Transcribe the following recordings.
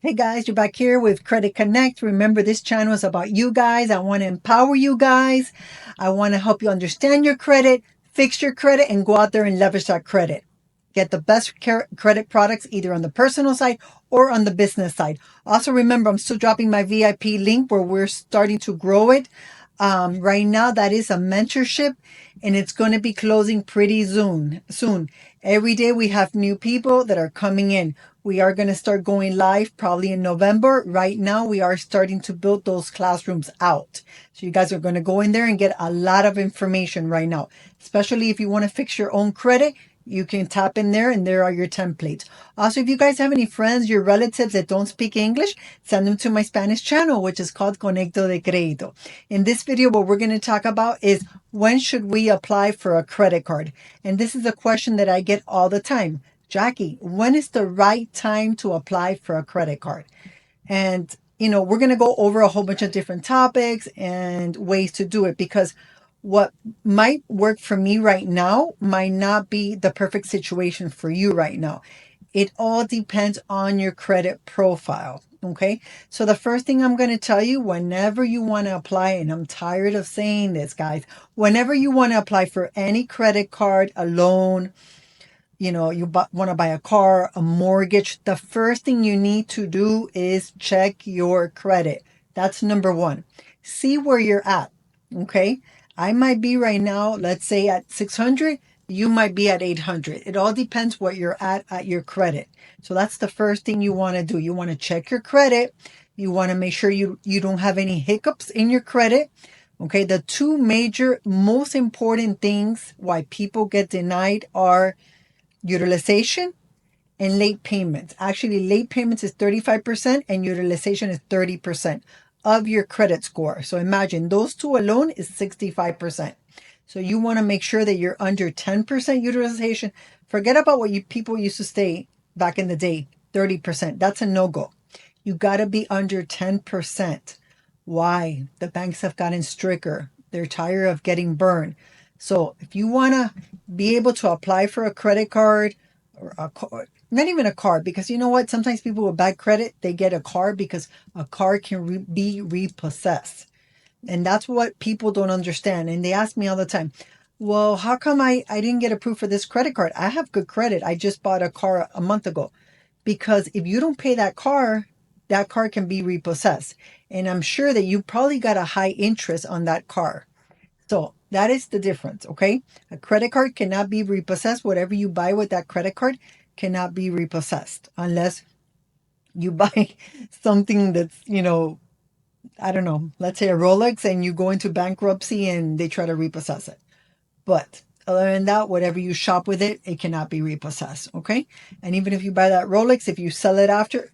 Hey guys, you're back here with Credit Connect. Remember, this channel is about you guys. I want to empower you guys. I want to help you understand your credit, fix your credit, and go out there and leverage that credit. Get the best credit products either on the personal side or on the business side. Also, remember, I'm still dropping my VIP link where we're starting to grow it. Right now, that is a mentorship, and it's going to be closing pretty soon. Every day we have new people that are coming in. We are going to start going live probably in November. Right now, we are starting to build those classrooms out. So you guys are going to go in there and get a lot of information right now, especially if you want to fix your own credit. You can tap in there and there are your templates. Also, if you guys have any friends, your relatives that don't speak English, send them to my Spanish channel, which is called Conecto de Crédito. In this video, what we're going to talk about is when should we apply for a credit card? And this is a question that I get all the time. Jackie, when is the right time to apply for a credit card? And, we're going to go over a whole bunch of different topics and ways to do it because what might work for me right now might not be the perfect situation for you right now. It all depends on your credit profile. Okay. So the first thing I'm going to tell you, whenever you want to apply, and I'm tired of saying this, guys, whenever you want to apply for any credit card, a loan, you want to buy a car, a mortgage, the first thing you need to do is check your credit. That's number one. See where you're at. Okay. I might be right now, let's say at 600. You might be at 800. It all depends what you're at your credit. So that's the first thing you want to do. You want to check your credit. You want to make sure you don't have any hiccups in your credit. Okay. The two major, most important things why people get denied are utilization and late payments. Actually, late payments is 35% and utilization is 30% of your credit score. So imagine those two alone is 65%. So you want to make sure that you're under 10% utilization. Forget about what people used to say back in the day, 30%. That's a no-go. You got to be under 10%. Why? The banks have gotten stricter. They're tired of getting burned. So if you want to be able to apply for a credit card or a car, not even a car, because you know what? Sometimes people with bad credit, they get a car because a car can be repossessed. And that's what people don't understand. And they ask me all the time, well, how come I didn't get approved for this credit card? I have good credit. I just bought a car a month ago. Because if you don't pay that car can be repossessed. And I'm sure that you probably got a high interest on that car. So that is the difference, okay? A credit card cannot be repossessed. Whatever you buy with that credit card cannot be repossessed unless you buy something that's, I don't know, let's say a Rolex and you go into bankruptcy and they try to repossess it. But other than that, whatever you shop with it, it cannot be repossessed, okay? And even if you buy that Rolex, if you sell it after,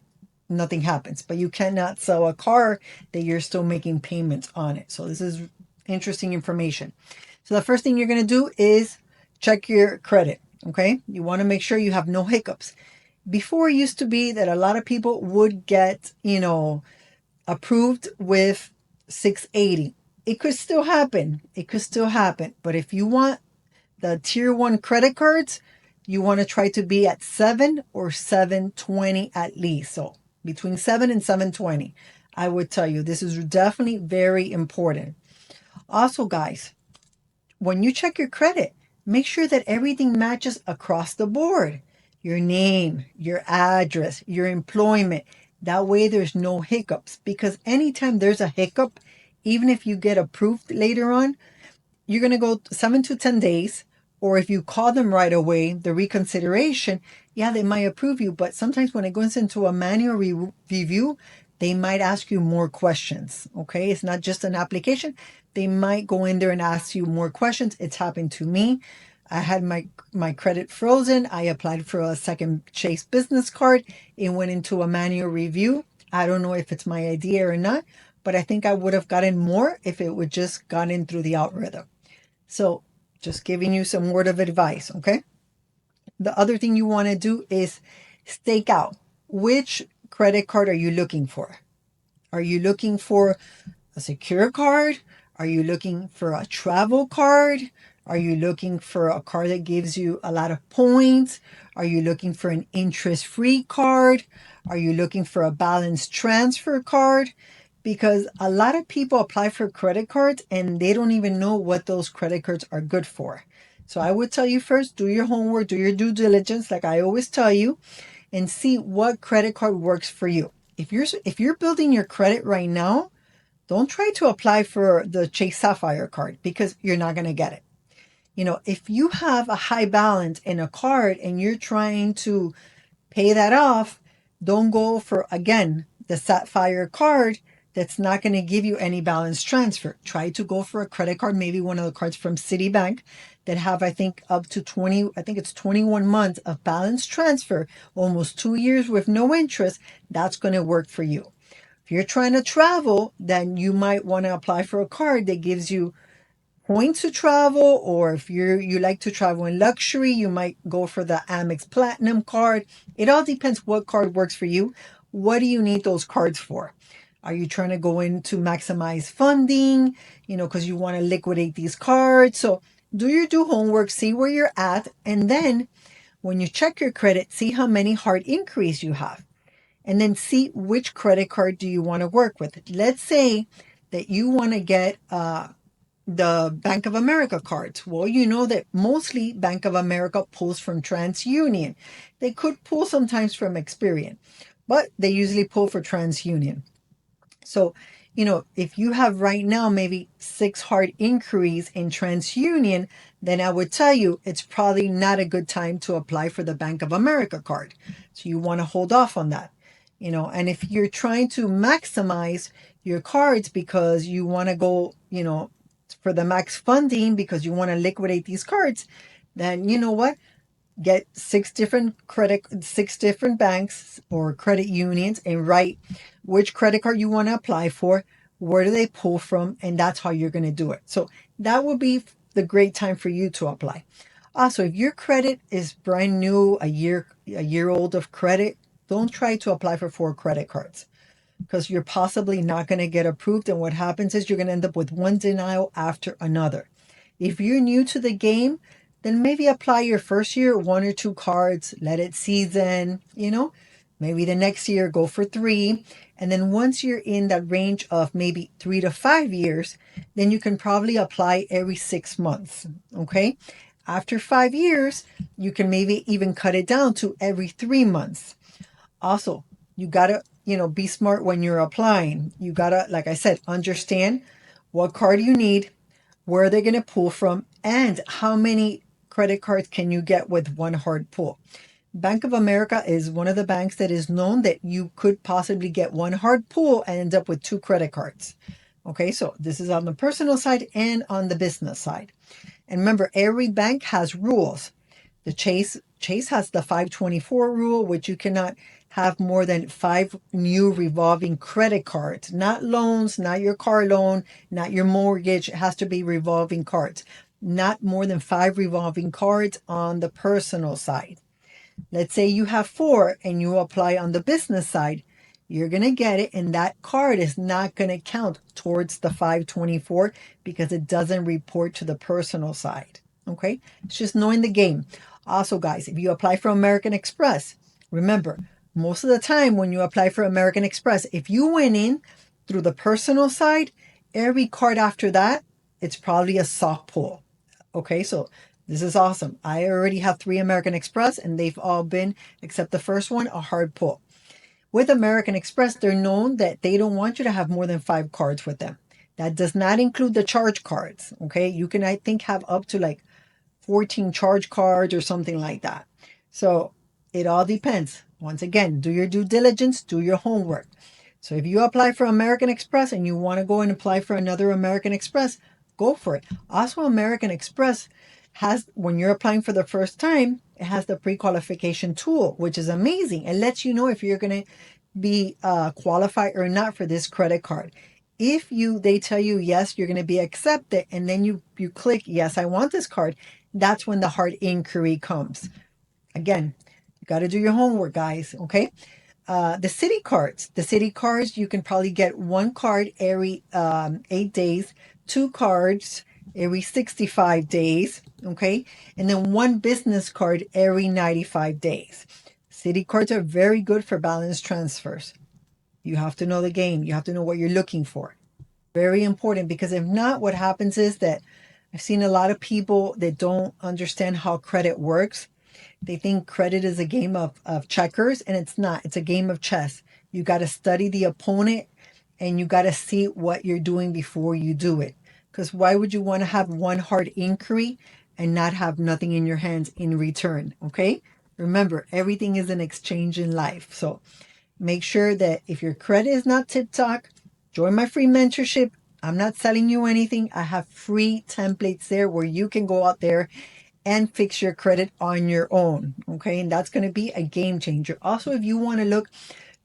nothing happens. But you cannot sell a car that you're still making payments on it. So this is interesting information. So the first thing you're going to do is check your credit, okay? You want to make sure you have no hiccups. Before it used to be that a lot of people would get, approved with 680. It could still happen. It could still happen. But if you want the tier 1 credit cards, you want to try to be at 7 or 720 at least. So between 7 and 720, I would tell you this is definitely very important. Also, guys, when you check your credit, make sure that everything matches across the board. Your name, your address, your employment. That way there's no hiccups, because anytime there's a hiccup, even if you get approved later on, you're going to go 7 to 10 days. Or if you call them right away, the reconsideration, yeah, they might approve you. But sometimes when it goes into a manual review, they might ask you more questions. Okay. It's not just an application. They might go in there and ask you more questions. It's happened to me. I had my credit frozen. I applied for a second Chase business card. It went into a manual review. I don't know if it's my idea or not, but I think I would have gotten more if it would just gone in through the algorithm. So just giving you some word of advice, okay? The other thing you want to do is stake out. Which credit card are you looking for? Are you looking for a secure card? Are you looking for a travel card? Are you looking for a card that gives you a lot of points? Are you looking for an interest-free card? Are you looking for a balance transfer card? Because a lot of people apply for credit cards and they don't even know what those credit cards are good for. So I would tell you first, do your homework, do your due diligence, like I always tell you, and see what credit card works for you. If you're building your credit right now, don't try to apply for the Chase Sapphire card because you're not going to get it. If you have a high balance in a card and you're trying to pay that off, don't go for, again, the Sapphire card that's not going to give you any balance transfer. Try to go for a credit card, maybe one of the cards from Citibank that have, I think, up to 20, I think it's 21 months of balance transfer, almost 2 years with no interest. That's going to work for you. If you're trying to travel, then you might want to apply for a card that gives you points to travel, or if you like to travel in luxury, you might go for the Amex Platinum card. It all depends what card works for you. What do you need those cards for? Are you trying to go in to maximize funding, because you want to liquidate these cards? So do your due homework, see where you're at, and then when you check your credit, see how many hard inquiries you have. And then see which credit card do you want to work with. Let's say that you want to get the Bank of America cards. Well, you know that mostly Bank of America pulls from TransUnion. They could pull sometimes from Experian, but they usually pull for TransUnion. So, if you have right now maybe 6 hard inquiries in TransUnion, then I would tell you it's probably not a good time to apply for the Bank of America card. So you want to hold off on that. And if you're trying to maximize your cards because you want to go, for the max funding because you want to liquidate these cards, then you know what? Get 6 different banks or credit unions and write which credit card you want to apply for, where do they pull from, and that's how you're going to do it. So that would be the great time for you to apply. Also, if your credit is brand new, a year old of credit, don't try to apply for 4 credit cards because you're possibly not going to get approved. And what happens is you're going to end up with one denial after another. If you're new to the game, then maybe apply your first year 1 or 2 cards, let it season, maybe the next year go for 3. And then once you're in that range of maybe 3 to 5 years, then you can probably apply every 6 months. Okay. After 5 years, you can maybe even cut it down to every 3 months. Also, you gotta, be smart when you're applying. You gotta, like I said, understand what card you need, where they're gonna pull from, and how many credit cards can you get with one hard pull. Bank of America is one of the banks that is known that you could possibly get one hard pull and end up with 2 credit cards. Okay, so this is on the personal side and on the business side. And remember, every bank has rules. The Chase has the 524 rule, which you cannot have more than 5 new revolving credit cards, not loans, not your car loan, not your mortgage. It has to be revolving cards, not more than 5 revolving cards on the personal side. Let's say you have 4 and you apply on the business side, you're going to get it, and that card is not going to count towards the 524 because it doesn't report to the personal side. Okay, it's just knowing the game. Also, guys, if you apply for American Express, remember, most of the time when you apply for American Express, if you went in through the personal side, every card after that, it's probably a soft pull. Okay, so this is awesome. I already have 3 American Express and they've all been, except the first one, a hard pull. With American Express, they're known that they don't want you to have more than 5 cards with them. That does not include the charge cards. Okay, you can, I think, have up to like 14 charge cards or something like that. So it all depends. Once again, do your due diligence, do your homework. So if you apply for American Express and you want to go and apply for another American Express, go for it. Also, American Express has, when you're applying for the first time, it has the pre-qualification tool, which is amazing. It lets you know if you're going to be qualified or not for this credit card. If they tell you yes, you're going to be accepted, and then you click yes, I want this card, that's when the hard inquiry comes. Again, you got to do your homework, guys. Okay. The city cards, you can probably get 1 card every 8 days, 2 cards every 65 days, okay? And then one business card every 95 days. City cards are very good for balance transfers. You have to know the game. You have to know what you're looking for. Very important, because if not, what happens is that I've seen a lot of people that don't understand how credit works. They think credit is a game of checkers, and it's not. It's a game of chess. You got to study the opponent, and you got to see what you're doing before you do it. Because why would you want to have one hard inquiry and not have nothing in your hands in return? Okay? Remember, everything is an exchange in life. So make sure that if your credit is not tip-top, join my free mentorship. I'm not selling you anything. I have free templates there where you can go out there and fix your credit on your own. Okay. And that's going to be a game changer. Also, if you want to look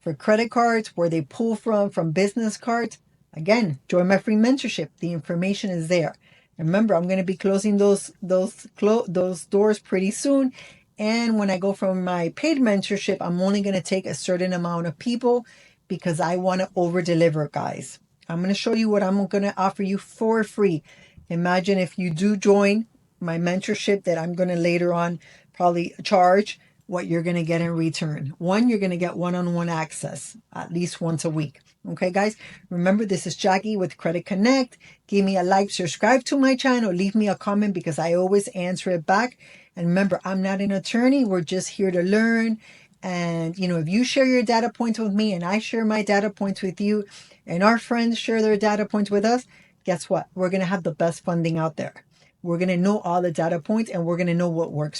for credit cards where they pull from business cards, again, join my free mentorship. The information is there. Remember, I'm going to be closing those doors pretty soon. And when I go from my paid mentorship, I'm only going to take a certain amount of people because I want to over deliver, guys. I'm going to show you what I'm going to offer you for free. Imagine if you do join my mentorship that I'm going to later on probably charge, what you're going to get in return. One, you're going to get one-on-one access at least once a week. Okay, guys, remember, this is Jackie with Credit Connect. Give me a like, subscribe to my channel, leave me a comment because I always answer it back. And remember, I'm not an attorney. We're just here to learn. And, if you share your data points with me and I share my data points with you and our friends share their data points with us, guess what? We're going to have the best funding out there. We're going to know all the data points and we're going to know what works